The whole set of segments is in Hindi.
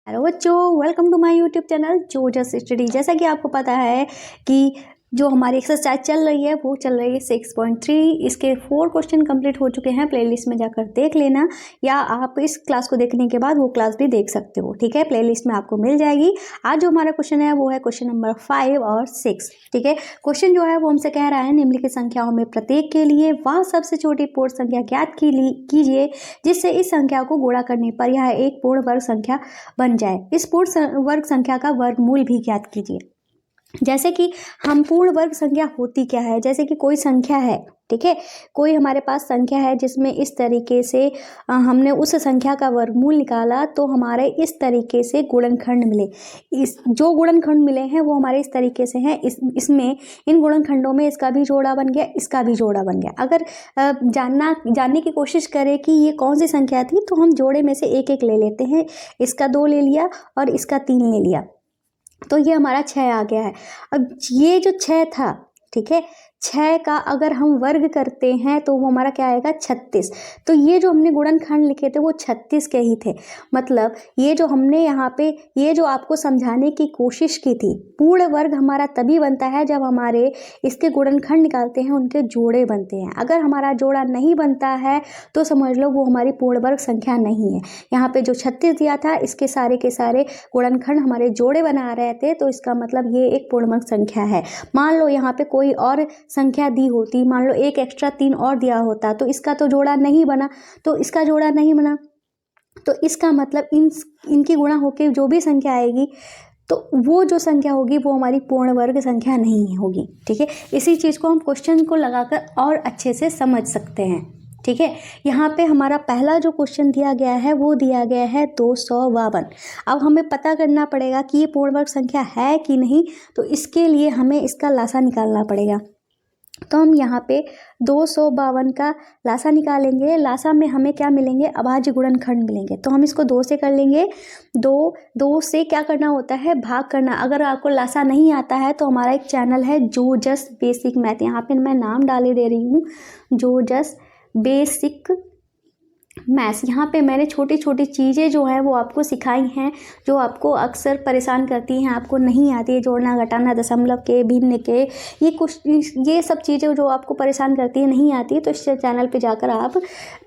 हेलो बच्चों, welcome to my YouTube channel जो जस्ट स्टडी। जैसा कि आपको पता है कि जो हमारी एक्सरसाइज चल रही है वो चल रही है 6.3। इसके 4 क्वेश्चन कंप्लीट हो चुके हैं। प्लेलिस्ट में जाकर देख लेना, या आप इस क्लास को देखने के बाद वो क्लास भी देख सकते हो। ठीक है, प्लेलिस्ट में आपको मिल जाएगी। आज जो हमारा क्वेश्चन है वो है क्वेश्चन नंबर 5 और 6। ठीक है, क्वेश्चन जो है वो हमसे कह रहा है निम्नलिखित संख्याओं में प्रत्येक के लिए वह सबसे छोटी पूर्ण संख्या ज्ञात कीजिए जिससे इस संख्या को गुणा करने पर यह एक पूर्ण वर्ग संख्या बन जाए। इस पूर्ण वर्ग संख्या का वर्गमूल भी ज्ञात कीजिए। जैसे कि हम पूर्ण वर्ग संख्या होती क्या है, जैसे कि कोई संख्या है, ठीक है, कोई हमारे पास संख्या है जिसमें इस तरीके से हमने उस संख्या का वर्गमूल निकाला तो हमारे इस तरीके से गुणनखंड मिले। इस जो गुणनखंड मिले हैं वो हमारे इस तरीके से हैं। इसमें इन गुणनखंडों में इसका भी जोड़ा बन गया, इसका भी जोड़ा बन गया। अगर जानने की कोशिश करें कि ये कौन सी संख्या थी तो हम जोड़े में से एक एक ले लेते हैं। इसका 2 ले लिया और इसका 3 ले लिया, तो ये हमारा 6 आ गया है। अब ये जो 6 था, ठीक है, 6 का अगर हम वर्ग करते हैं तो वो हमारा क्या आएगा, 36। तो ये जो हमने गुणनखंड लिखे थे वो 36 के ही थे। मतलब ये जो हमने यहाँ पे ये जो आपको समझाने की कोशिश की थी, पूर्ण वर्ग हमारा तभी बनता है जब हमारे इसके गुणनखंड निकालते हैं, उनके जोड़े बनते हैं। अगर हमारा जोड़ा नहीं बनता है तो समझ लो वो हमारी पूर्ण वर्ग संख्या नहीं है। यहाँ पे जो 36 दिया था इसके सारे के सारे गुणनखंड हमारे जोड़े बना रहे थे, तो इसका मतलब ये एक पूर्ण वर्ग संख्या है। मान लो यहाँ पे कोई और संख्या दी होती, मान लो एक एक्स्ट्रा 3 और दिया होता तो इसका तो जोड़ा नहीं बना, तो इसका जोड़ा नहीं बना, तो इसका मतलब इनकी गुणा होकर जो भी संख्या आएगी तो वो जो संख्या होगी वो हमारी पूर्ण वर्ग संख्या नहीं होगी। ठीक है, इसी चीज़ को हम क्वेश्चन को लगाकर और अच्छे से समझ सकते हैं। ठीक है, यहाँ पे हमारा पहला जो क्वेश्चन दिया गया है वो दिया गया है 252। अब हमें पता करना पड़ेगा कि ये पूर्ण वर्ग संख्या है कि नहीं, तो इसके लिए हमें इसका लासा निकालना पड़ेगा। तो हम यहाँ पे 252 का लासा निकालेंगे। लासा में हमें क्या मिलेंगे, अभाज्य गुणनखंड मिलेंगे। तो हम इसको 2 से कर लेंगे। 2 से क्या करना होता है, भाग करना। अगर आपको लासा नहीं आता है तो हमारा एक चैनल है जो जस्ट बेसिक मैथ, यहाँ पे मैं नाम डाले दे रही हूँ, जो जस्ट बेसिक मैथ्स। यहाँ पे मैंने छोटी छोटी चीज़ें जो हैं वो आपको सिखाई हैं, जो आपको अक्सर परेशान करती हैं, आपको नहीं आती है, जोड़ना घटाना, दशमलव के, भिन्न के, ये सब चीज़ें जो आपको परेशान करती है, नहीं आती है, तो इस चैनल पे जाकर आप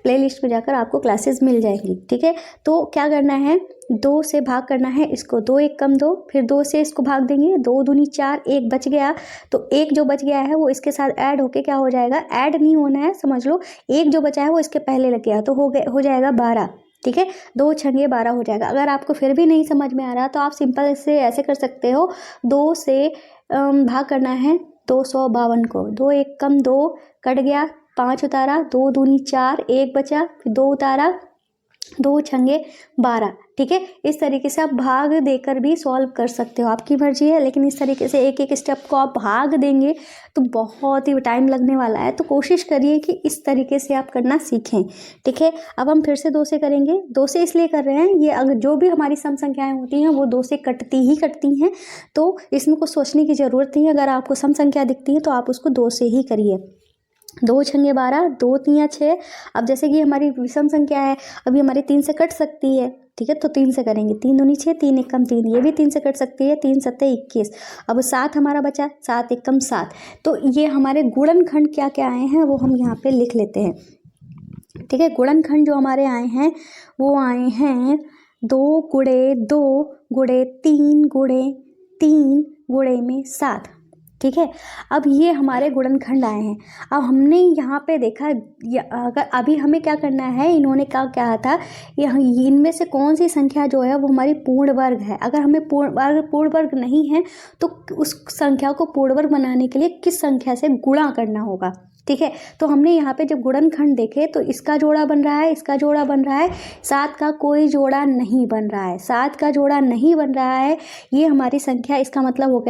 प्लेलिस्ट पे जाकर आपको क्लासेस मिल जाएंगी। ठीक है, तो क्या करना है, 2 से भाग करना है इसको, 2 1 कम 2, फिर 2 से इसको भाग देंगे, 2 दूनी 4, 1 बच गया, तो 1 जो बच गया है वो इसके साथ ऐड होके क्या हो जाएगा, ऐड नहीं होना है, समझ लो 1 जो बचा है वो इसके पहले लग गया, तो हो जाएगा 12। ठीक है, 2 छंगे 12 हो जाएगा। अगर आपको फिर भी नहीं समझ में आ रहा तो आप सिंपल से ऐसे कर सकते हो, 2 से भाग करना है 252 को, 2 1 कम 2 कट गया, 5 उतारा, 2 दूनी 4, 1 बचा, फिर 2 उतारा, 2 छंगे 12। ठीक है, इस तरीके से आप भाग देकर भी सॉल्व कर सकते हो, आपकी मर्जी है, लेकिन इस तरीके से एक एक स्टेप को आप भाग देंगे तो बहुत ही टाइम लगने वाला है। तो कोशिश करिए कि इस तरीके से आप करना सीखें। ठीक है, अब हम फिर से 2 से करेंगे। 2 से इसलिए कर रहे हैं, ये अगर जो भी हमारी सम संख्याएं होती हैं वो 2 से कटती हैं, तो इसमें कुछ सोचने की ज़रूरत नहीं है। अगर आपको सम संख्या दिखती है तो आप उसको 2 से ही करिए। 2 छंगे 12, 2 3 6। अब जैसे कि हमारी विषम संख्या है, अभी हमारी 3 से कट सकती है। ठीक है, तो 3 से करेंगे, 3 दूनी 6, 3 1 कम 3, ये भी 3 से कट सकती है, 3 7 21। अब 7 हमारा बचा, 7 1 कम 7। तो ये हमारे गुणनखंड क्या क्या आए हैं वो हम यहाँ पे लिख लेते हैं। ठीक है, गुणनखंड जो हमारे आए हैं वो आए हैं 2 गुणे 2 गुणे 3 गुणे 3 गुणे में 7। ठीक है, अब ये हमारे गुणनखंड आए हैं। अब हमने यहाँ पे देखा, अगर अभी हमें क्या करना है, इन्होंने क्या कहा था, इनमें से कौन सी संख्या जो है वो हमारी पूर्ण वर्ग है। अगर हमें पूर्ण वर्ग नहीं है तो उस संख्या को पूर्ण वर्ग बनाने के लिए किस संख्या से गुणा करना होगा। ठीक है, तो हमने यहाँ पे जब गुणनखंड देखे तो इसका जोड़ा बन रहा है, इसका जोड़ा बन रहा है, 7 का कोई जोड़ा नहीं बन रहा है, 7 का जोड़ा नहीं बन रहा है, ये हमारी संख्या, इसका मतलब हो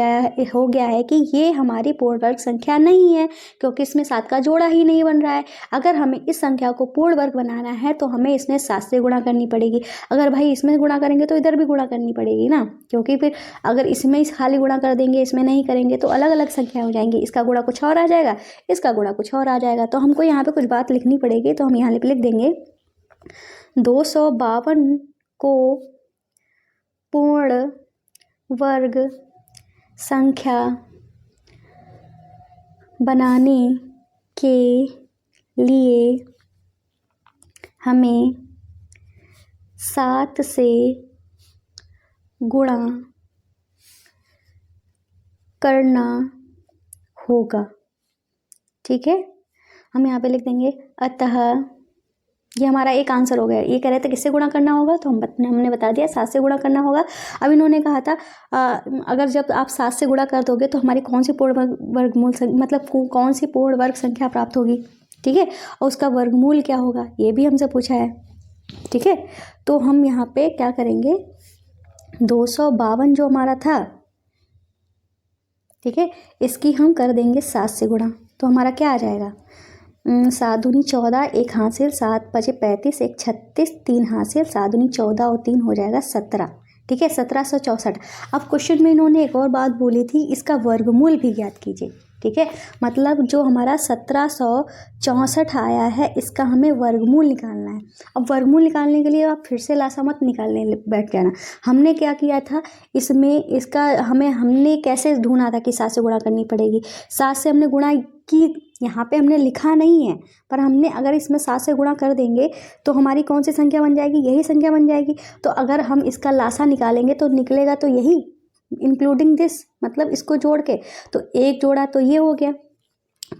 गया है कि ये हमारी पूर्ण वर्ग संख्या नहीं है, क्योंकि इसमें 7 का जोड़ा ही नहीं बन रहा है। अगर हमें इस संख्या को पूर्ण वर्ग बनाना है तो हमें इसमें 7 से गुणा करनी पड़ेगी। अगर भाई इसमें गुणा करेंगे तो इधर भी गुणा करनी पड़ेगी ना, क्योंकि फिर अगर इसमें खाली गुणा कर देंगे, इसमें नहीं करेंगे तो अलग अलग संख्या हो जाएंगी, इसका गुणा कुछ और आ जाएगा, इसका गुणा कुछ और आ जाएगा। तो हमको यहाँ पे कुछ बात लिखनी पड़ेगी, तो हम यहाँ पे लिख देंगे 252 को पूर्ण वर्ग संख्या बनाने के लिए हमें 7 से गुणा करना होगा। ठीक है, हम यहाँ पे लिख देंगे अतः, ये हमारा एक आंसर हो गया। ये कह रहे थे किससे गुणा करना होगा, तो हमने बता दिया 7 से गुणा करना होगा। अब इन्होंने कहा था अगर जब आप 7 से गुणा कर दोगे तो हमारी कौन सी पूर्ण वर्गमूल मतलब कौन सी पूर्ण वर्ग संख्या प्राप्त होगी। ठीक है, और उसका वर्गमूल क्या होगा ये भी हमसे पूछा है। ठीक है, तो हम यहाँ पे क्या करेंगे, 252 जो हमारा था, ठीक है, इसकी हम कर देंगे 7 से गुणा। तो हमारा क्या आ जाएगा, 7 दूनी 14, 1 हासिल, 7 पचे 35, 1 36, 3 हासिल, 7 दूनी 14 और 3 हो जाएगा 17। ठीक है, 1764। अब क्वेश्चन में इन्होंने एक और बात बोली थी, इसका वर्गमूल भी ज्ञात कीजिए। ठीक है, मतलब जो हमारा 1764 आया है इसका हमें वर्गमूल निकालना है। अब वर्गमूल निकालने के लिए आप फिर से लासामत निकालने बैठ जाना। हमने क्या किया था इसमें, इसका हमने कैसे ढूंढा था कि 7 से गुणा करनी पड़ेगी। 7 से हमने गुणा की, यहाँ पे हमने लिखा नहीं है, पर हमने अगर इसमें 7 से गुणा कर देंगे तो हमारी कौन सी संख्या बन जाएगी, यही संख्या बन जाएगी। तो अगर हम इसका लासा निकालेंगे तो निकलेगा तो यही, इंक्लूडिंग दिस, मतलब इसको जोड़ के। तो एक जोड़ा तो ये हो गया,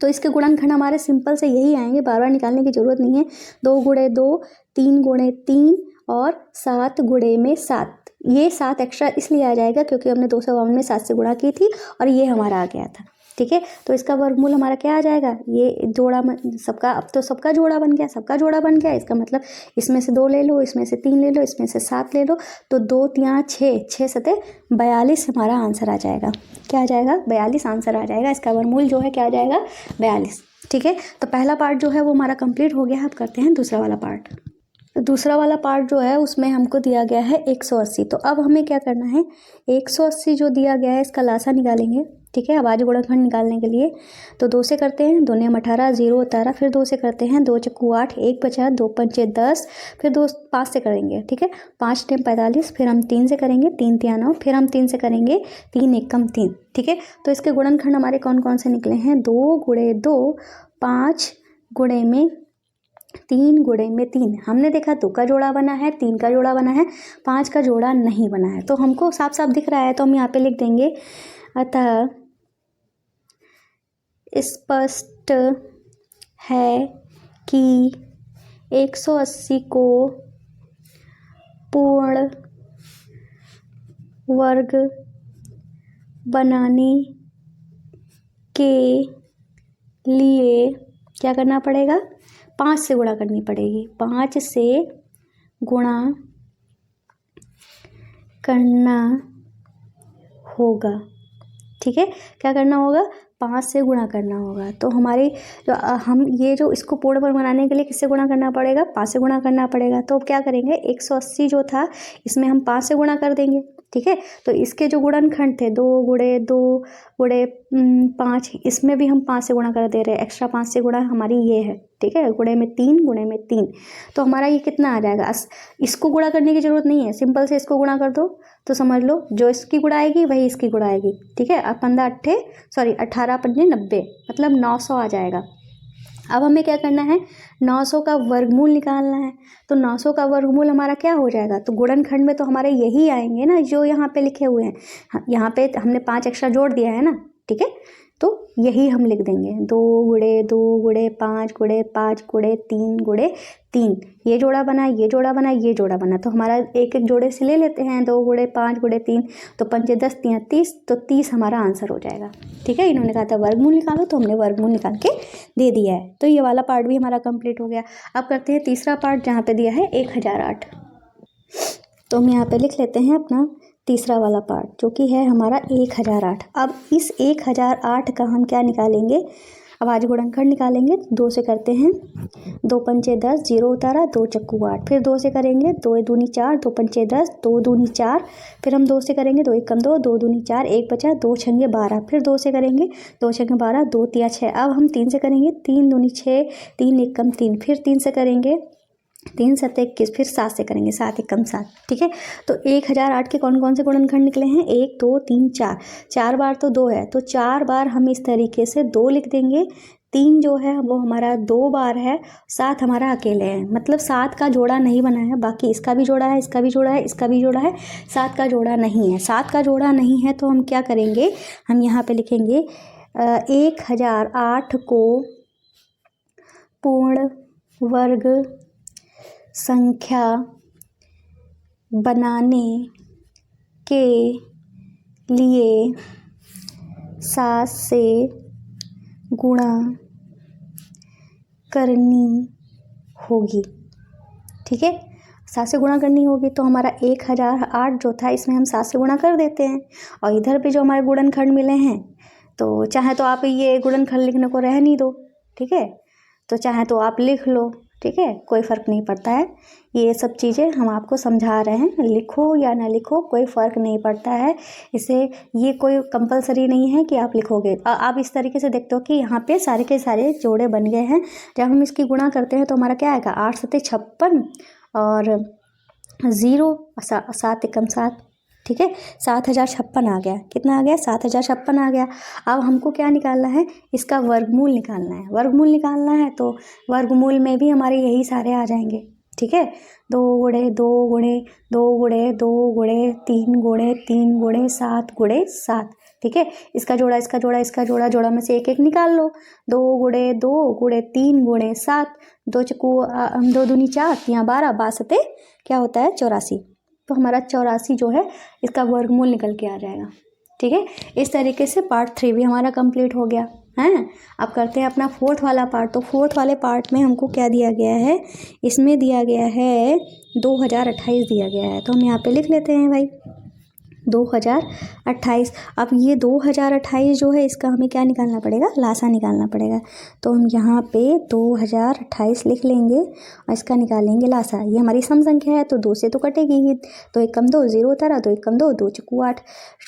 तो इसके गुणनखंड हमारे सिंपल से यही आएंगे, बार बार निकालने की जरूरत नहीं है। 2 गुणे 2, 3 गुणे 3 और 7 गुणे में 7। ये 7 एक्स्ट्रा इसलिए आ जाएगा क्योंकि हमने 252 में 7 से गुणा की थी और ये हमारा आ गया था। ठीक है, तो इसका वर्गमूल हमारा क्या आ जाएगा, ये जोड़ा सबका, अब तो सबका जोड़ा बन गया, सबका जोड़ा बन गया। इसका मतलब इसमें से 2 ले लो, इसमें से 3 ले लो, इसमें से 7 ले लो, तो 2 3 6, 6 सते 42 हमारा आंसर आ जाएगा। क्या आ जाएगा, 42 आंसर आ जाएगा। इसका वर्गमूल जो है क्या आ जाएगा, 42। ठीक है, तो पहला पार्ट जो है वो हमारा कंप्लीट हो गया। अब करते हैं दूसरा वाला पार्ट। दूसरा वाला पार्ट जो है उसमें हमको दिया गया है 180। तो अब हमें क्या करना है, 180 जो दिया गया है इसका लासा निकालेंगे। ठीक है, अभाज्य गुणनखंड निकालने के लिए तो 2 से करते हैं, 2 नियम 18, 0 18, फिर 2 से करते हैं, 2 चक्कू 8, 1 बचा, 2 पंचे 10, फिर 2 5 से करेंगे। ठीक है, 5 नियम 45, फिर हम 3 से करेंगे, 3 तिया 9, फिर हम 3 से करेंगे, 3 एकम 3। ठीक है, तो इसके गुणनखंड हमारे कौन कौन से निकले हैं, 2 गुणे 2, 5 गुणे में 3 गुणे में 3। हमने देखा 2 का जोड़ा बना है, 3 का जोड़ा बना है, 5 का जोड़ा नहीं बना है। तो हमको साफ साफ दिख रहा है, तो हम यहाँ पे लिख देंगे अतः स्पष्ट है कि 180 को पूर्ण वर्ग बनाने के लिए क्या करना पड़ेगा, 5 से गुणा करनी पड़ेगी। 5 से गुणा करना होगा। ठीक है, क्या करना होगा, 5 से गुणा करना होगा। तो हमारी जो हम ये जो इसको पूर्ण वर्ग बनाने के लिए किससे गुणा करना पड़ेगा, 5 से गुणा करना पड़ेगा। तो अब क्या करेंगे, 180 जो था इसमें हम 5 से गुणा कर देंगे। ठीक है, तो इसके जो गुणनखंड थे 2 गुणे 2 गुणे 5, इसमें भी हम 5 से गुणा कर दे रहे हैं। एक्स्ट्रा 5 से गुणा हमारी ये है। ठीक है, गुणे में 3 गुणे में 3, तो हमारा ये कितना आ जाएगा। इसको गुणा करने की जरूरत नहीं है, सिंपल से इसको गुणा कर दो तो समझ लो जो इसकी गुणा आएगी वही इसकी गुणा आएगी। ठीक है, अब 18 पंजे 90, मतलब 900 आ जाएगा। अब हमें क्या करना है, 900 का वर्गमूल निकालना है। तो 900 का वर्गमूल हमारा क्या हो जाएगा, तो गुणनखंड में तो हमारे यही आएंगे ना जो यहाँ पे लिखे हुए हैं। यहाँ पे हमने 5 एक्स्ट्रा जोड़ दिया है ना। ठीक है, तो यही हम लिख देंगे, 2 गुणे 2 गुणे 5 गुणे 5 गुणे 3 गुणे 3। ये जोड़ा बना, ये जोड़ा बना, ये जोड़ा बना, तो हमारा एक एक जोड़े से ले लेते हैं। 2 गुणे 5 गुणे 3, तो 5 10 3 30, तो 30 हमारा आंसर हो जाएगा। ठीक है, इन्होंने कहा था वर्गमूल निकालो, तो हमने वर्गमूल निकाल के दे दिया है। तो ये वाला पार्ट भी हमारा कंप्लीट हो गया। अब करते हैं तीसरा पार्ट जहाँ पे दिया है 1008। तो हम यहाँ पे लिख लेते हैं अपना तीसरा वाला पार्ट जो कि है हमारा 1008। अब इस 1008 का हम क्या निकालेंगे, अभाज्य गुणनखंड निकालेंगे। 2 से करते हैं, 2 पंचे 10, 0 उतारा, 2 चक्कू 8, फिर 2 से करेंगे, 2 दूनी 4, 2 पंचे 10, 2 दूनी 4, फिर हम 2 से करेंगे, 2 एकम 2, 2 दूनी 4, 1 बचा, 2 छंगे 12, फिर 2 से करेंगे, 2 छंगे 12, 2 तिया 6। अब हम 3 से करेंगे, 3 दूनी 6, 3 एकम 3, फिर 3 से करेंगे, 3 7 21, फिर 7 से करेंगे, 7 एकम 7, ठीक है। तो 1008 के कौन कौन से गुणनखंड निकले हैं, 1 2 3 4, 4 बार तो 2 है, तो 4 बार हम इस तरीके से 2 लिख देंगे, 3 जो है वो हमारा 2 बार है, 7 हमारा अकेले है, मतलब 7 का जोड़ा नहीं बना है, बाकी इसका भी जोड़ा है, इसका भी जोड़ा है, इसका भी जोड़ा है, 7 का जोड़ा नहीं है। 7 का जोड़ा नहीं है तो हम क्या करेंगे, हम यहाँ पे लिखेंगे 1008 को पूर्ण वर्ग संख्या बनाने के लिए 7 से गुणा करनी होगी, ठीक है। 7 से गुणा करनी होगी तो हमारा 1008 जो था इसमें हम 7 से गुणा कर देते हैं, और इधर पे जो हमारे गुणनखंड मिले हैं, तो चाहे तो आप ये गुणनखंड लिखने को रहने दो, ठीक है, तो चाहे तो आप लिख लो, ठीक है, कोई फ़र्क नहीं पड़ता है। ये सब चीज़ें हम आपको समझा रहे हैं, लिखो या ना लिखो कोई फ़र्क नहीं पड़ता है, इसे ये कोई कंपलसरी नहीं है कि आप लिखोगे। आप इस तरीके से देखते हो कि यहाँ पे सारे के सारे जोड़े बन गए हैं। जब हम इसकी गुणा करते हैं तो हमारा क्या आएगा, 8 7 56 और 0 7 एकम 7, ठीक है, 7056 आ गया। कितना आ गया, 7056 आ गया। अब हमको क्या निकालना है, इसका वर्गमूल निकालना है। वर्गमूल निकालना है तो वर्गमूल में भी हमारे यही सारे आ जाएंगे, ठीक है। 2 गुणे 2 गुणे 2 गुणे 2 गुणे 3 गुणे 3 गुणे 7 गुणे 7, ठीक है। इसका जोड़ा इसका जोड़ा इसका जोड़ा, जोड़ा में से एक एक निकाल लो। 2 गुणे 2 गुणे 3 गुणे 7, 2 चकू 2 दूनी 4, 3 12, 62 क्या होता है 84। तो हमारा 84 जो है इसका वर्गमूल निकल के आ जाएगा, ठीक है। इस तरीके से पार्ट 3 भी हमारा कंप्लीट हो गया है। अब करते हैं अपना 4th वाला पार्ट। तो 4th वाले पार्ट में हमको क्या दिया गया है, इसमें दिया गया है 2028 दिया गया है, तो हम यहाँ पे लिख लेते हैं भाई 2028। अब ये 2028 जो है इसका हमें क्या निकालना पड़ेगा, लासा निकालना पड़ेगा। तो हम यहाँ पे 2028 लिख लेंगे और इसका निकालेंगे लासा। ये हमारी सम संख्या है तो 2 से तो कटेगी ही, 2 एकम 2, 0 उतारा, 2 एकम 2, 2 चकू 8,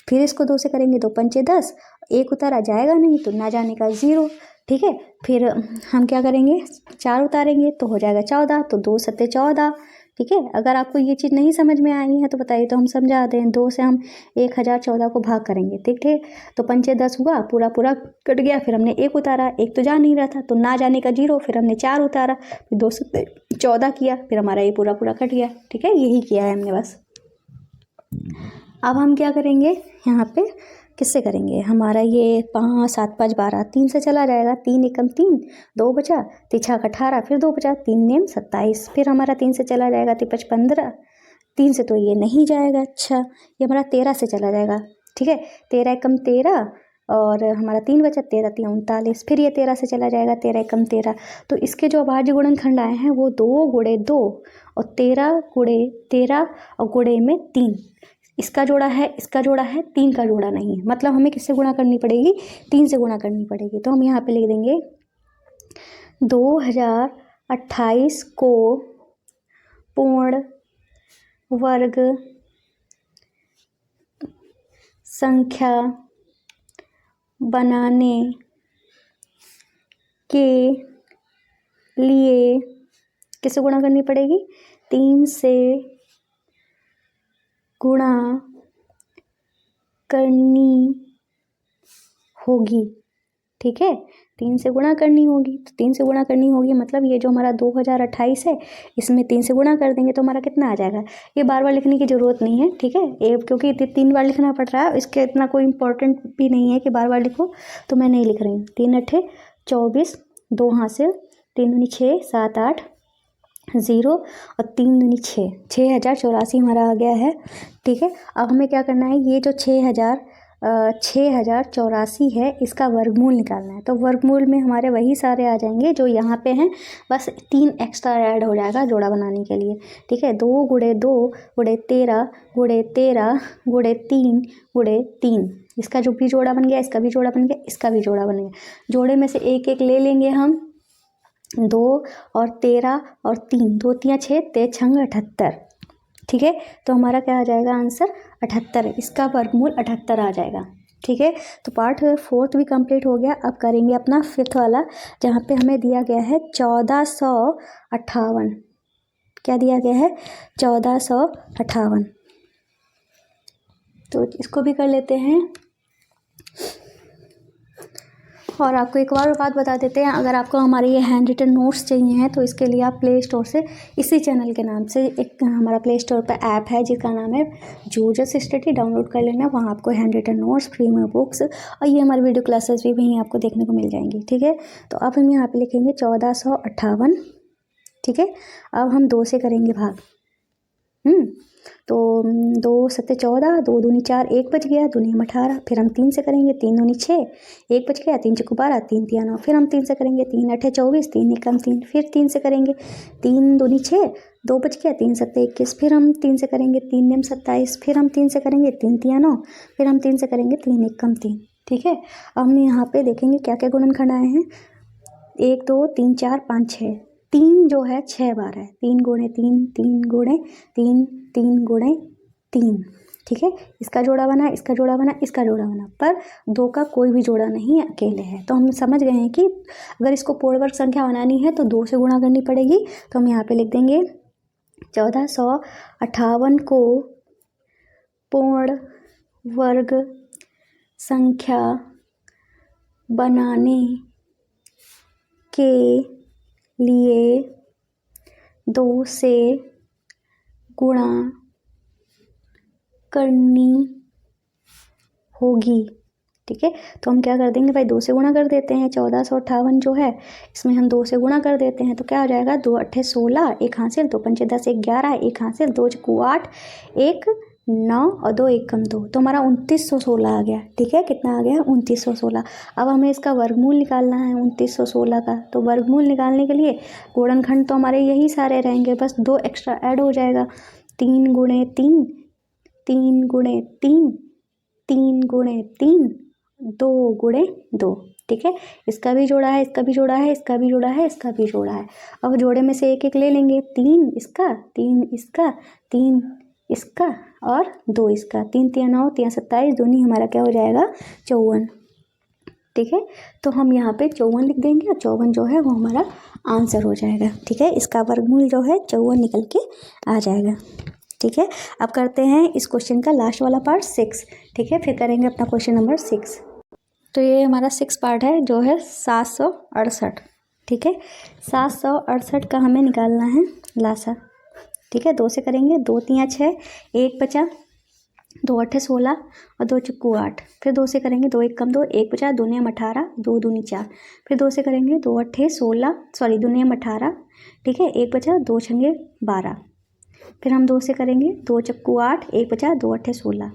फिर इसको 2 से करेंगे 2 पंचे 10, 1 उतारा जाएगा नहीं तो ना जाने का 0, ठीक है। फिर हम क्या करेंगे, 4 उतारेंगे तो हो जाएगा 14, तो 2 7 14, ठीक है। अगर आपको ये चीज़ नहीं समझ में आई है तो बताइए, तो हम समझा दें। 2 से हम 1014 को भाग करेंगे, ठीक है, तो पंचे 10 हुआ, पूरा पूरा कट गया। फिर हमने 1 उतारा, 1 तो जा नहीं रहा था तो ना जाने का 0, फिर हमने 4 उतारा, फिर 2 से 14 किया, फिर हमारा ये पूरा पूरा कट गया, ठीक है। यही किया है हमने बस। अब हम क्या करेंगे, यहाँ पे किससे करेंगे, हमारा ये 5 7 5 12, 3 से चला जाएगा, 3 एकम 3, 2 बचा, 3 छक 18, फिर 2 बचा, 3 नेम 27, फिर हमारा 3 से चला जाएगा 3 5 15, 3 से तो ये नहीं जाएगा, अच्छा ये हमारा 13 से चला जाएगा, ठीक है, 13 एकम 13 और हमारा 3 बचा, 13 3 39, फिर ये 13 से चला जाएगा, 13 एकम 13। तो इसके जो अभाज्य गुणनखंड आए हैं वो 2 गुणे 2 और 13 गुणे 13 और गुणे में 3, इसका जोड़ा है, इसका जोड़ा है, 3 का जोड़ा नहीं है, मतलब हमें किससे गुणा करनी पड़ेगी, 3 से गुणा करनी पड़ेगी। तो हम यहाँ पे लिख देंगे 2028 को पूर्ण वर्ग संख्या बनाने के लिए किससे गुणा करनी पड़ेगी, 3 से गुणा करनी होगी, ठीक है, 3 से गुणा करनी होगी। तो 3 से गुणा करनी होगी मतलब ये जो हमारा 2028 है इसमें 3 से गुणा कर देंगे तो हमारा कितना आ जाएगा। ये बार बार लिखने की ज़रूरत नहीं है, ठीक है, ये क्योंकि 3 बार लिखना पड़ रहा है, इसके इतना कोई इंपॉर्टेंट भी नहीं है कि बार बार लिखो, तो मैं नहीं लिख रही हूँ। 3 8 24, 2 हासिल, 3 दूनी 6 7 8 0 और 3 दूनी 6, 6084 हमारा आ गया है, ठीक है। अब हमें क्या करना है, ये जो 6084 है इसका वर्गमूल निकालना है। तो वर्गमूल में हमारे वही सारे आ जाएंगे जो यहाँ पे हैं, बस 3 एक्स्ट्रा ऐड हो जाएगा जोड़ा बनाने के लिए, ठीक है। 2 गुणे 2 गुणे 13 गुणे 13 गुणे 3 गुणे 3, इसका जो भी जोड़ा बन गया, इसका भी जोड़ा बन गया, इसका भी जोड़ा बन गया। जोड़े में से एक एक ले लेंगे हम, 2 और 13 और 3, 2 3 6, 3 6 78, ठीक है। तो हमारा क्या आ जाएगा आंसर 78, इसका वर्गमूल 78 आ जाएगा, ठीक है। तो पार्ट 4th भी कंप्लीट हो गया। अब करेंगे अपना 5th वाला, जहाँ पे हमें दिया गया है 1458, क्या दिया गया है 1458। तो इसको भी कर लेते हैं। और आपको एक और बात बता देते हैं, अगर आपको हमारे ये हैंड रिटन नोट्स चाहिए हैं तो इसके लिए आप प्ले स्टोर से इसी चैनल के नाम से एक हमारा प्ले स्टोर पर ऐप है जिसका नाम है जोजस स्टडी, डाउनलोड कर लेना। वहाँ आपको हैंड रिटन नोट्स, फ्री में बुक्स और ये हमारी वीडियो क्लासेस भी वहीं आपको देखने को मिल जाएंगी। ठीक है, तो अब हम यहाँ पे लिखेंगे 1458। ठीक है, अब हम 2 से करेंगे भाग। तो 2 सत्ते 14, 2 दूनी 4, 1 बच गया, दूनी 18। फिर हम 3 से करेंगे, 3 दूनी 6, 1 बच गया, 3 चौको 12, 3 तिया 9। फिर हम 3 से करेंगे, 3 अठे 24, 3 एकम 3। फिर 3 से करेंगे, 3 दूनी 6, 2 बच गया, 3 सत्ते 21। फिर हम 3 से करेंगे, 3 निम 27। फिर हम 3 से करेंगे, 3 तिया 9। फिर हम 3 से करेंगे, 3 एकम 3। ठीक है, अब हम यहाँ पे देखेंगे क्या क्या गुणनखंड आए हैं। 1 2 3 4 5 6, 3 जो है 6 बार है, 3 गुणे 3, 3 गुणे 3, 3 गुणे 3। ठीक है, इसका जोड़ा बना, इसका जोड़ा बना, इसका जोड़ा बना, पर 2 का कोई भी जोड़ा नहीं अकेले है। तो हम समझ गए हैं कि अगर इसको पूर्ण वर्ग संख्या बनानी है तो 2 से गुणा करनी पड़ेगी। तो हम यहाँ पे लिख देंगे 1458 को पूर्ण वर्ग संख्या बनाने के लिए 2 से गुणा करनी होगी। ठीक है, तो हम क्या कर देंगे भाई, 2 से गुणा कर देते हैं। 1458 जो है इसमें हम 2 से गुणा कर देते हैं तो क्या हो जाएगा, 2 अट्ठे 16, 1 हासिल, 2 पंचे 10, 1 11, 1 हासिल, 2 चौको 8, 1 9 और 2 एकम 2। तो हमारा 2916 आ गया। ठीक है, कितना आ गया 2916। अब हमें इसका वर्गमूल निकालना है 2916 का। तो वर्गमूल निकालने के लिए गुणनखंड तो हमारे यही सारे रहेंगे, बस 2 एक्स्ट्रा ऐड हो जाएगा। 3 गुणे 3, 3 गुणे 3, 3 गुणे 3, 2 गुणे 2। ठीक है, इसका भी जोड़ा है, इसका भी जोड़ा है, इसका भी जोड़ा है, इसका भी जोड़ा है। अब जोड़े में से एक एक ले लेंगे, 3 इसका, 3 इसका, 3 इसका और 2 इसका। 3 तिया 9, तिया 27, दूनी हमारा क्या हो जाएगा 54। ठीक है, तो हम यहाँ पे 54 लिख देंगे और 54 जो है वो हमारा आंसर हो जाएगा। ठीक है, इसका वर्गमूल जो है 54 निकल के आ जाएगा। ठीक है, अब करते हैं इस क्वेश्चन का लास्ट वाला पार्ट 6। ठीक है, फिर करेंगे अपना क्वेश्चन नंबर 6। तो ये हमारा 6 पार्ट है जो है 768। ठीक है, 768 का हमें निकालना है लासा। ठीक है, 2 से करेंगे, 2 तिया 6, 1 बचा, 2 अट्ठे 16 और 2 चौको 8। फिर 2 से करेंगे, 2 एकम 2, 1 बचा, 2 नियम 18, 2 दूनी 4। फिर 2 से करेंगे, 2 अट्ठे 16, सॉरी 2 नियम 18। ठीक है, 1 बचा, 2 छंगे 12। फिर हम 2 से करेंगे, 2 चक्कू 8, 1 बचा, 2 अट्ठे 16।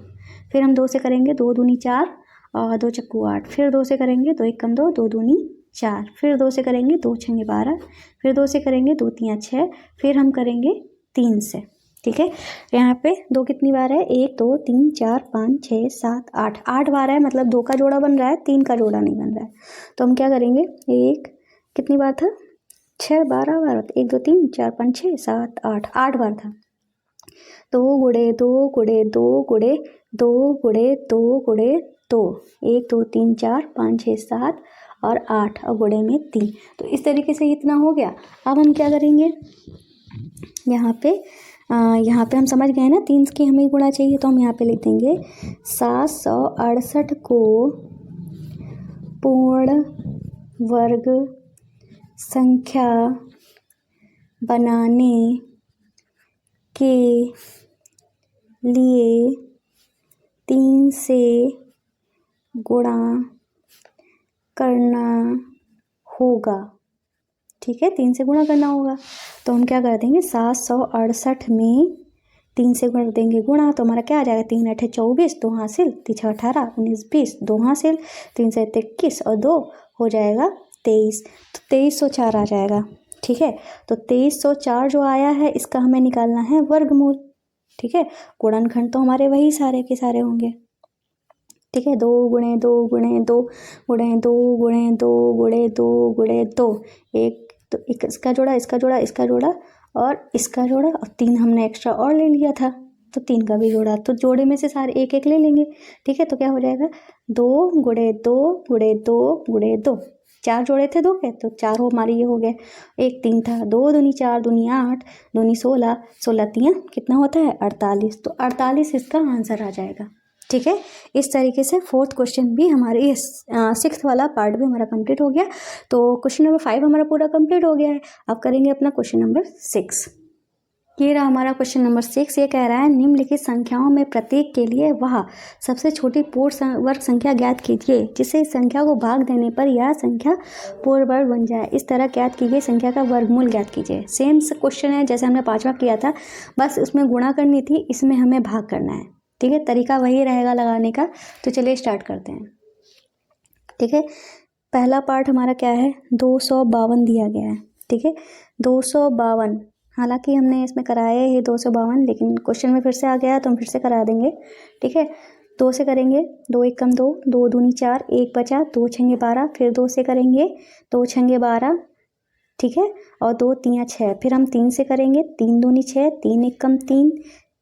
फिर हम 2 से करेंगे, 2 दूनी 4 और 2 चक्कू 8। फिर 2 से करेंगे, 2 एकम 2, 2 दूनी 4। फिर 2 से करेंगे, 2 छंगे 12। फिर 2 से करेंगे, 2 तिया 6। फिर हम करेंगे 3 से। ठीक है, यहाँ पे 2 कितनी बार है, 1 2 3 4 5 6 7 8, 8 बार है, मतलब 2 का जोड़ा बन रहा है, 3 का जोड़ा नहीं बन रहा है। तो हम क्या करेंगे, 1 कितनी बार था, 6 12 बार, 1 2 3 4 5 6 7 8, 8 बार था। 2 गुणे 2 गुणे 2 गुणे 2 गुणे 2 गुणे 2, 1 2 3 4 5 6 7 और 8 और गुणे में 3। तो इस तरीके से इतना हो गया। अब हम क्या करेंगे, यहाँ पे हम समझ गए ना 3 की हमें गुणा चाहिए, तो हम यहाँ पे लिख देंगे 768 को पूर्ण वर्ग संख्या बनाने के लिए 3 से गुणा करना होगा। ठीक है, 3 से गुणा करना होगा। तो हम क्या कर देंगे, 768 में 3 से कर देंगे गुणा, तो हमारा क्या आ जाएगा, 3 अठे 24, 2 हासिल, 3 18 19 20, 2 हासिल, 3 से 21 और 2 हो जाएगा 23। तो 2304 आ जाएगा। ठीक है, तो 2304 जो आया है इसका हमें निकालना है वर्गमूल। ठीक है, गुणनखंड तो हमारे वही सारे के सारे होंगे। ठीक है, 2 गुणे 2 गुणे 2 गुणे 2 गुणे 2 गुणे 2 गुणे 2, एक तो इसका जोड़ा, इसका जोड़ा, इसका जोड़ा और इसका जोड़ा, और 3 हमने एक्स्ट्रा और ले लिया था तो 3 का भी जोड़ा। तो जोड़े में से सारे एक एक ले लेंगे। ठीक है, तो क्या हो जाएगा, 2 गुणे 2 गुणे 2 गुणे 2। 4 जोड़े थे 2 के, तो 4 हो हमारे ये हो गए, 1 3 था, 2 दूनी 4 दूनी 8 दूनी 16, 16 तियाँ कितना होता है 48, तो 48 इसका आंसर आ जाएगा। ठीक है, इस तरीके से 4th क्वेश्चन भी हमारे इस 6th वाला पार्ट भी हमारा कंप्लीट हो गया। तो क्वेश्चन नंबर 5 हमारा पूरा कंप्लीट हो गया है। अब करेंगे अपना क्वेश्चन नंबर 6। ये रहा हमारा क्वेश्चन नंबर 6। ये कह रहा है निम्नलिखित संख्याओं में प्रत्येक के लिए वह सबसे छोटी पूर्ण वर्ग संख्या ज्ञात कीजिए जिसे इस संख्या को भाग देने पर यह संख्या पूर्ण वर्ग बन जाए। इस तरह ज्ञात की गई संख्या का वर्गमूल ज्ञात कीजिए। सेम क्वेश्चन है जैसे हमने 5वां किया था, बस उसमें गुणा करनी थी, इसमें हमें भाग करना है। ठीक है, तरीका वही रहेगा लगाने का। तो चलिए स्टार्ट करते हैं। ठीक है, पहला पार्ट हमारा क्या है, 252 दिया गया है। ठीक है, 252, हालांकि हमने इसमें कराया है 252, लेकिन क्वेश्चन में फिर से आ गया तो हम फिर से करा देंगे। ठीक है, 2 से करेंगे, 2 1 कम 2, 2 दूनी 4, 1 बचा, 2 छंगे 12, फिर 2 से करेंगे, 2 छंगे 12। ठीक है, और 2 3 6, फिर हम 3 से करेंगे, 3 दूनी 6, 3 1 कम 3,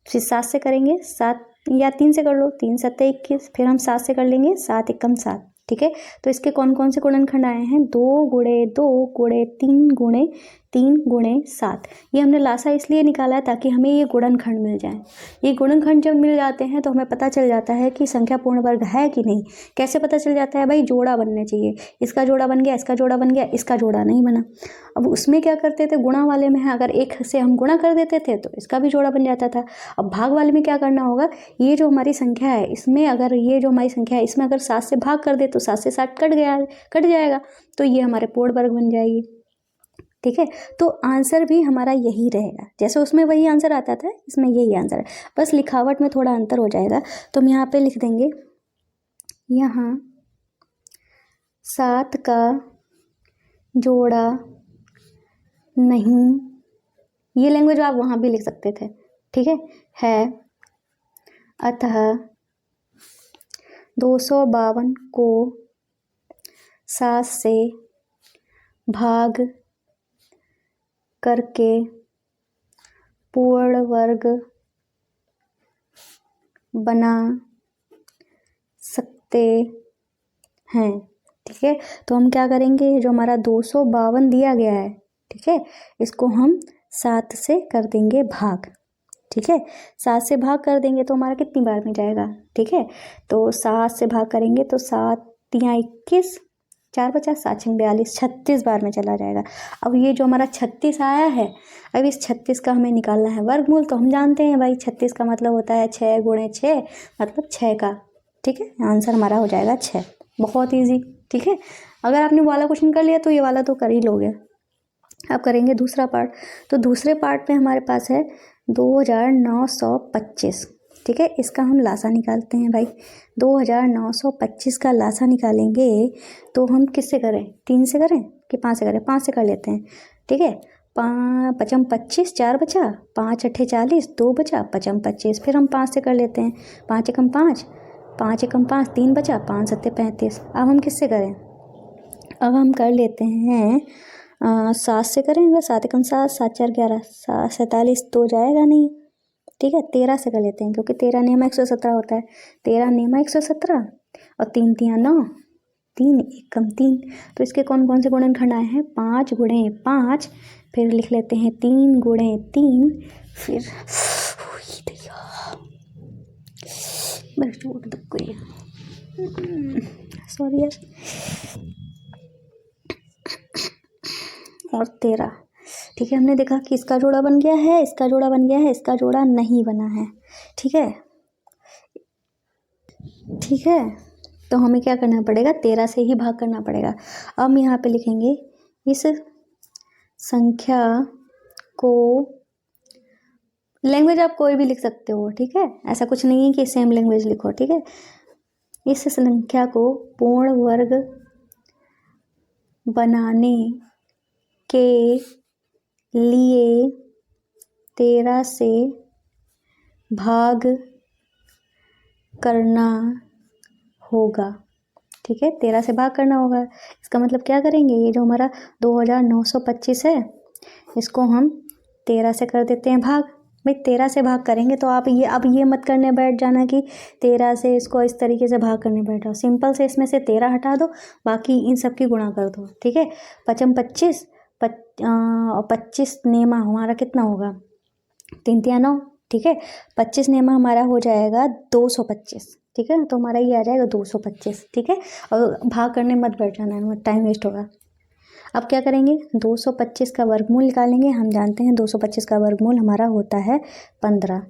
फिर 7 से करेंगे, 7 या 3 से कर लो, 3 7 21, फिर हम 7 से कर लेंगे, 7 1 कम 7। ठीक है, तो इसके कौन कौन से गुणनखंड आए हैं, 2 गुणे 2 गुणे 3 गुणे 3 गुणे 7। ये हमने लासा इसलिए निकाला है ताकि हमें ये गुणनखंड मिल जाए। ये गुणनखंड जब मिल जाते हैं तो हमें पता चल जाता है कि संख्या पूर्ण वर्ग है कि नहीं। कैसे पता चल जाता है भाई, जोड़ा बनने चाहिए, इसका जोड़ा बन गया, इसका जोड़ा बन गया, इसका जोड़ा नहीं बना। अब उसमें क्या करते थे, गुणा वाले में अगर 1 से हम गुणा कर देते थे तो इसका भी जोड़ा बन जाता था। अब भाग वाले में क्या करना होगा, ये जो हमारी संख्या है इसमें अगर ये जो हमारी संख्या है इसमें अगर 7 से भाग कर दे तो 7 से 7 कट जाएगा, तो ये हमारे पूर्ण वर्ग बन जाएगी। ठीक है, तो आंसर भी हमारा यही रहेगा, जैसे उसमें वही आंसर आता था इसमें यही आंसर है, बस लिखावट में थोड़ा अंतर हो जाएगा। तो हम यहाँ पे लिख देंगे, यहाँ 7 का जोड़ा नहीं, ये लैंग्वेज आप वहाँ भी लिख सकते थे। ठीक है, अतः 252 को 7 से भाग करके पूर्ण वर्ग बना सकते हैं। ठीक है, तो हम क्या करेंगे, जो हमारा 252 दिया गया है, ठीक है, इसको हम 7 से कर देंगे भाग। ठीक है, 7 से भाग कर देंगे तो हमारा कितनी बार में जाएगा। ठीक है, तो 7 से भाग करेंगे तो 7 तियाँ 21, 4 बचा, 7 छंग 42, 36 बार में चला जाएगा। अब ये जो हमारा 36 आया है, अब इस 36 का हमें निकालना है वर्गमूल। तो हम जानते हैं भाई 36 का मतलब होता है 6 गुणे 6, मतलब 6 का। ठीक है, आंसर हमारा हो जाएगा 6। बहुत ईजी। ठीक है, अगर आपने वाला क्वेश्चन कर लिया तो ये वाला तो कर ही लोगे। अब करेंगे दूसरा पार्ट। तो दूसरे पार्ट में हमारे पास है 2925। ठीक है, इसका हम लासा निकालते हैं भाई। 2925 का लासा निकालेंगे तो हम किससे करें, 3 से करें कि 5 से करें, 5 से कर लेते हैं। ठीक है, 5 पचम 25, 4 बचा, 5 अट्ठे 40, 2 बचा, पचम 25, फिर हम 5 से कर लेते हैं, 5 एकम 5, 5 एकम 5, 3 बचा, 5 सत्ते 35। अब हम किससे करें, अब हम कर लेते हैं 7 से करेंगे, 7 एकम 7, 7 4 11, 47 तो जाएगा नहीं। ठीक है, 13 से कर लेते हैं क्योंकि 13 नियमा 117 होता है, 13 नियमा 117 और 3 तियाँ 9, 3 एकम 3। तो इसके कौन कौन से गुणनखंड आए हैं, 5 गुणे 5, फिर लिख लेते हैं 3 गुणे 3, फिर मेरे चोट दब गई, सॉरी यार, और 13। ठीक है, हमने देखा कि इसका जोड़ा बन गया है, इसका जोड़ा बन गया है, इसका जोड़ा नहीं बना है। ठीक है, ठीक है, तो हमें क्या करना पड़ेगा, 13 से ही भाग करना पड़ेगा। अब हम यहाँ पे लिखेंगे इस संख्या को, लैंग्वेज आप कोई भी लिख सकते हो। ठीक है, ऐसा कुछ नहीं है कि सेम लैंग्वेज लिखो। ठीक है, इस संख्या को पूर्ण वर्ग बनाने के लिए 13 से भाग करना होगा। ठीक है, 13 से भाग करना होगा। इसका मतलब क्या करेंगे, ये जो हमारा 2925 है इसको हम 13 से कर देते हैं भाग, भाई 13 से भाग करेंगे तो आप ये अब ये मत करने बैठ जाना कि 13 से इसको इस तरीके से भाग करने बैठ जाओ। सिंपल से इसमें से 13 हटा दो, बाकी इन सब की गुणा कर दो। ठीक है, 5 25 और 25 नेमा हमारा कितना होगा, 3 3 9। ठीक है, 25 नेमा हमारा हो जाएगा 225। ठीक है, तो हमारा ये आ जाएगा 225। ठीक है, और भाग करने मत बैठ जाना, टाइम वेस्ट होगा। अब क्या करेंगे, 225 का वर्गमूल निकालेंगे। हम जानते हैं 225 का वर्गमूल हमारा होता है 15।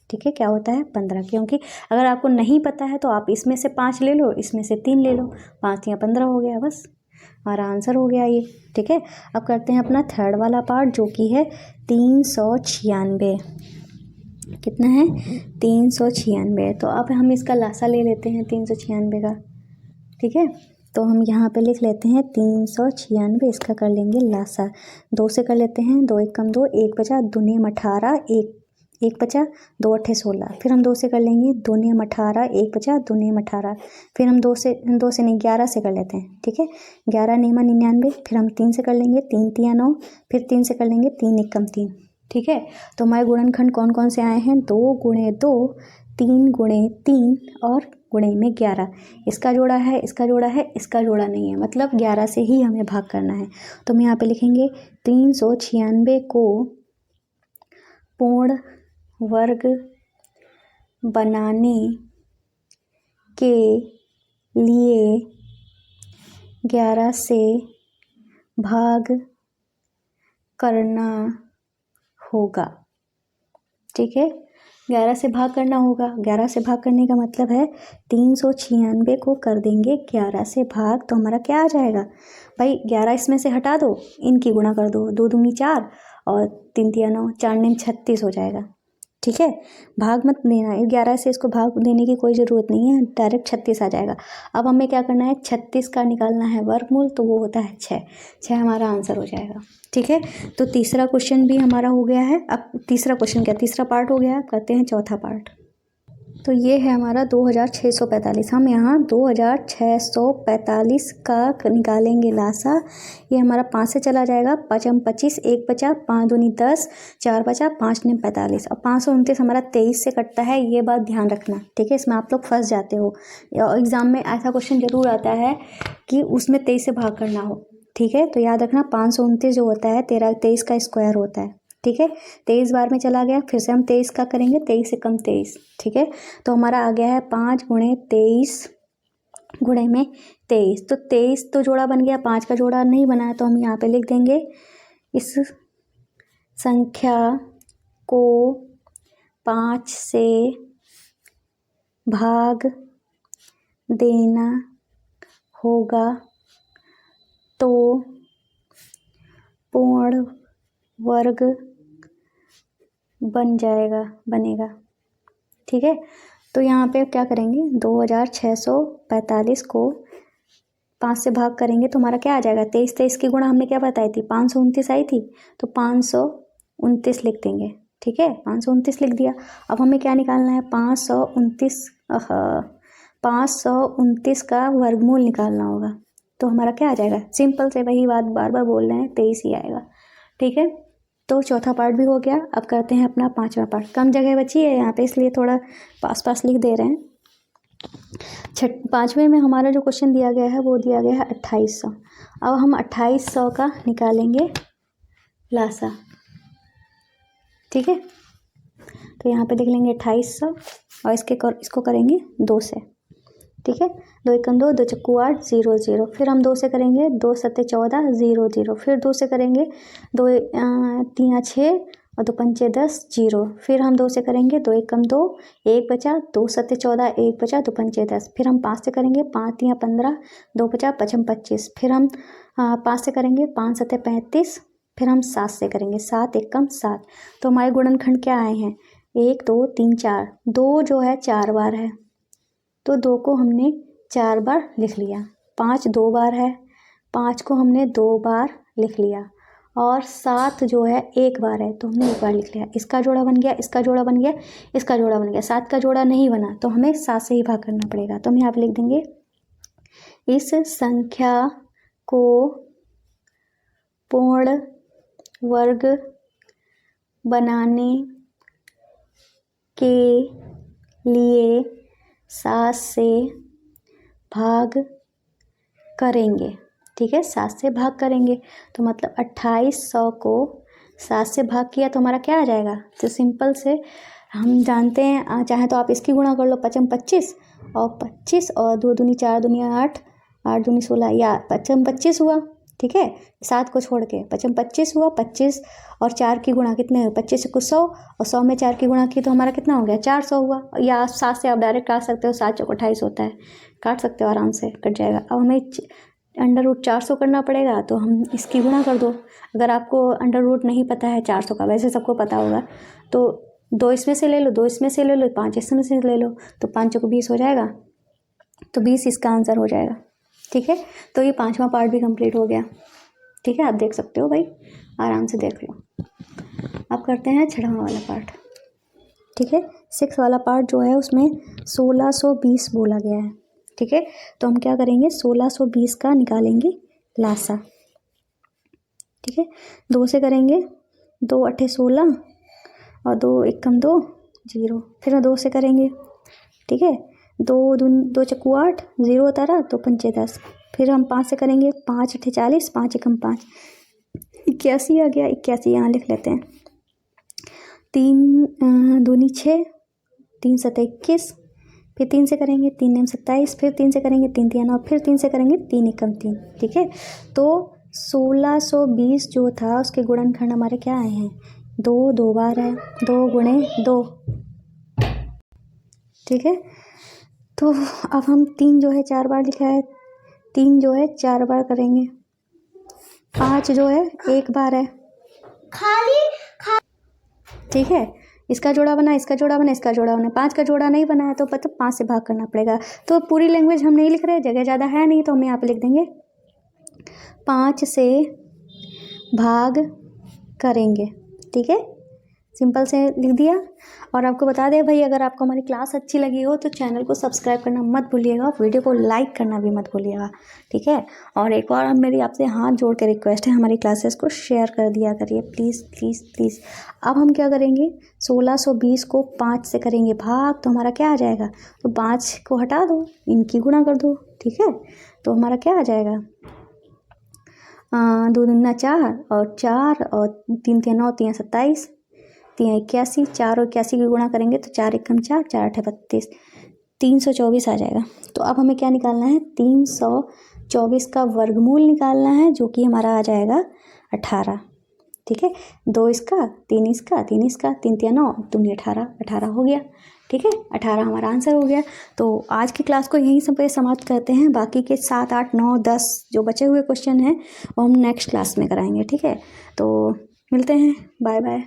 ठीक है, क्या होता है 15, क्योंकि अगर आपको नहीं पता है तो आप इसमें से 5 ले लो, इसमें से 3 ले लो, 5 या 15 हो गया, बस हमारा आंसर हो गया ये। ठीक है, अब करते हैं अपना थर्ड वाला पार्ट जो कि है 396। कितना है, 396। तो अब हम इसका लासा ले लेते हैं 396 का। ठीक है, तो हम यहाँ पे लिख लेते हैं 396, इसका कर लेंगे लासा। 2 से कर लेते हैं, 2 1 कम 2, 1 बचा, 2 नियम 18, 1 बचा, 2 8 16। फिर हम 2 से कर लेंगे, 2 नियम 18, 1 बचा, 2 नियम 18। फिर हम 2 से नहीं 11 से कर लेते हैं। ठीक है, 11 नियम 99। फिर हम 3 से कर लेंगे, 3 3 9। फिर 3 से कर लेंगे, 3 1 कम 3। ठीक है, तो हमारे गुणनखंड कौन कौन से आए हैं, 2 गुणे 2, 3 गुणे 3 और गुणे में 11। इसका जोड़ा है, इसका जोड़ा है, इसका जोड़ा नहीं है, मतलब 11 से ही हमें भाग करना है। तो हम यहाँ पे लिखेंगे 396 को पूर्ण वर्ग बनाने के लिए 11 से भाग करना होगा। ठीक है, 11 से भाग करना होगा। 11 से भाग करने का मतलब है 396 को कर देंगे 11 से भाग, तो हमारा क्या आ जाएगा भाई, 11 इसमें से हटा दो, इनकी गुणा कर दो, 2 दूनी 4 और 3 3 9, 4 9 36 हो जाएगा। ठीक है, भाग मत देना, 11 से इसको भाग देने की कोई ज़रूरत नहीं है, डायरेक्ट 36 आ जाएगा। अब हमें क्या करना है, 36 का निकालना है वर्गमूल, तो वो होता है 6 हमारा आंसर हो जाएगा। ठीक है, तो तीसरा क्वेश्चन भी हमारा हो गया है। अब तीसरा क्वेश्चन क्या, तीसरा पार्ट हो गया, करते हैं चौथा पार्ट। तो ये है हमारा 2645। हम यहाँ 2645 का निकालेंगे लासा। ये हमारा 5 से चला जाएगा, 5 25, 1 बचा, 5 दूनी 10, 4 बचा, 5 9 45 और 529 हमारा 23 से कटता है। ये बात ध्यान रखना। ठीक है, इसमें आप लोग फंस जाते हो, एग्ज़ाम में ऐसा क्वेश्चन जरूर आता है कि उसमें 23 से भाग करना हो। ठीक है, तो याद रखना 529 जो होता है 23 का स्क्वायर होता है। ठीक है, 23 बार में चला गया, फिर से हम 23 का करेंगे, 23 से कम 23। ठीक है, तो हमारा आ गया है 5 गुणे 23 गुणे में 23। तो 23 तो जोड़ा बन गया, 5 का जोड़ा नहीं बना है, तो हम यहाँ पे लिख देंगे इस संख्या को 5 से भाग देना होगा तो पूर्ण वर्ग बनेगा। ठीक है, तो यहाँ पे क्या करेंगे, 2645 को 5 से भाग करेंगे तो हमारा क्या आ जाएगा, 23 की गुणा हमने क्या बताई थी, 529 आई थी, तो 529 लिख देंगे। ठीक है, 529 लिख दिया। अब हमें क्या निकालना है, 529 का वर्गमूल निकालना होगा। तो हमारा क्या आ जाएगा, सिंपल से वही बात बार बार बोल रहे हैं, 23 ही आएगा। ठीक है, तो चौथा पार्ट भी हो गया। अब करते हैं अपना पांचवा पार्ट। कम जगह बची है यहाँ पे, इसलिए थोड़ा पास लिख दे रहे हैं। पांचवें में हमारा जो क्वेश्चन दिया गया है वो दिया गया है 2800। अब हम 2800 का निकालेंगे लासा। ठीक है, तो यहाँ पे देख लेंगे 2800 और इसको करेंगे 2 से। ठीक है, 2 1 2, 2 चक्कू 8, 0 0। फिर हम 2 से करेंगे, 2 7 14, 0 0। फिर 2 से करेंगे, 2 3 6 और 2 5 10, 0। फिर हम 2 से करेंगे, 2 1 2, 1 बचा, 2 7 14, 1 बचा, 2 5 10। फिर हम 5 से करेंगे, 5 3 15, 2 बचा, 5 25। फिर हम 5 से करेंगे, 5 7 35। फिर हम 7 से करेंगे, 7 1 7। तो हमारे गुणनखंड क्या आए हैं, 1 2 3 4। 2 जो है 4 बार है, तो 2 को हमने 4 बार लिख लिया। 5 2 बार है, 5 को हमने 2 बार लिख लिया। और 7 जो है 1 बार है, तो हमने 1 बार लिख लिया। इसका जोड़ा बन गया, इसका जोड़ा बन गया, इसका जोड़ा बन गया। 7 का जोड़ा नहीं बना, तो हमें 7 से ही भाग करना पड़ेगा। तो हम यहाँ पे लिख देंगे इस संख्या को पूर्ण वर्ग बनाने के लिए 7 से भाग करेंगे। ठीक है, 7 से भाग करेंगे तो मतलब 2800 को 7 से भाग किया तो हमारा क्या आ जाएगा। तो सिंपल से हम जानते हैं, चाहे तो आप इसकी गुणा कर लो, 5 25 और 25 और 2 दूनी 4 दूनी 8, 8 दूनी 16 या 5 25 हुआ। ठीक है, 7 को छोड़ के 5 25 हुआ। 25 और 4 की गुणा कितने हुए, 25 से कुछ 100 और 100 में 4 की गुणा की तो हमारा कितना हो गया, 400 हुआ। या 7 से आप डायरेक्ट काट सकते हो, 7 चौक 28 होता है, काट सकते हो आराम से, कट जाएगा। अब हमें अंडर रूट 400 करना पड़ेगा तो हम इसकी गुणा कर दो। अगर आपको अंडर रूट नहीं पता है 400 का, वैसे सबको पता होगा, तो 2 इसमें से ले लो, 2 इसमें से ले लो, 5 इसमें से ले लो, तो 5 चौक 20 हो जाएगा, तो 20 इसका आंसर हो जाएगा। ठीक है, तो ये 5वां पार्ट भी कंप्लीट हो गया। ठीक है, आप देख सकते हो भाई, आराम से देख लो। अब करते हैं 6वां वाला पार्ट। ठीक है, 6 वाला पार्ट जो है उसमें 1620 बोला गया है। ठीक है, तो हम क्या करेंगे, 1620 का निकालेंगे लासा। ठीक है, 2 से करेंगे, 2 8 16 और 2 1 कम 2 0, फिर 2 से करेंगे। ठीक है, 2 चक्कू 8, 0 होता रहा तो 5 10, फिर हम 5 से करेंगे, 5 8 40, 5 1 5, 81 आ गया। 81 यहाँ लिख लेते हैं। 3 दूनी 6, 3 7 21, फिर 3 से करेंगे, 3 9 27, फिर 3 से करेंगे, 3 3 9, फिर 3 से करेंगे, 3 1 3। ठीक है, तो 1620 जो था उसके गुणनखंड हमारे क्या आए हैं, 2 2 बार है, 2 गुणे 2। ठीक है, तो अब हम 3 जो है 4 बार लिखा है, 3 जो है 4 बार करेंगे, 5 जो है 1 बार है। ठीक है, इसका जोड़ा बना, इसका जोड़ा बना, इसका जोड़ा बना, 5 का जोड़ा नहीं बना है तो मतलब 5 से भाग करना पड़ेगा। तो पूरी लैंग्वेज हम नहीं लिख रहे, जगह ज़्यादा है नहीं तो हम यहाँ पे लिख देंगे 5 से भाग करेंगे। ठीक है, सिंपल से लिख दिया। और आपको बता दें भाई, अगर आपको हमारी क्लास अच्छी लगी हो तो चैनल को सब्सक्राइब करना मत भूलिएगा, वीडियो को लाइक करना भी मत भूलिएगा। ठीक है, और एक और मेरी आपसे हाथ जोड़ के रिक्वेस्ट है, हमारी क्लासेस को शेयर कर दिया करिए प्लीज़ प्लीज़ प्लीज़। अब हम क्या करेंगे, 1620 को 5 से करेंगे भाग तो हमारा क्या आ जाएगा, तो 5 को हटा दो, इनकी गुणा कर दो। ठीक है, तो हमारा क्या आ जाएगा, 2 दूना 4 और 4 और 3 3 9, 3 27, 3 81, 4 और 81 की गुणा करेंगे तो 4 1 4, 4 8 32, 324 आ जाएगा। तो अब हमें क्या निकालना है, 324 का वर्गमूल निकालना है, जो कि हमारा आ जाएगा 18। ठीक है, 2 इसका, 3 इसका, 3 इसका, 3 3 9, 2 18, 18 हो गया। ठीक है, 18 हमारा आंसर हो गया। तो आज की क्लास को यहीं से समाप्त करते हैं। बाकी के 7 8 9 10 जो बचे हुए क्वेश्चन हैं वो हम नेक्स्ट क्लास में कराएंगे। ठीक है, तो मिलते हैं, बाय बाय।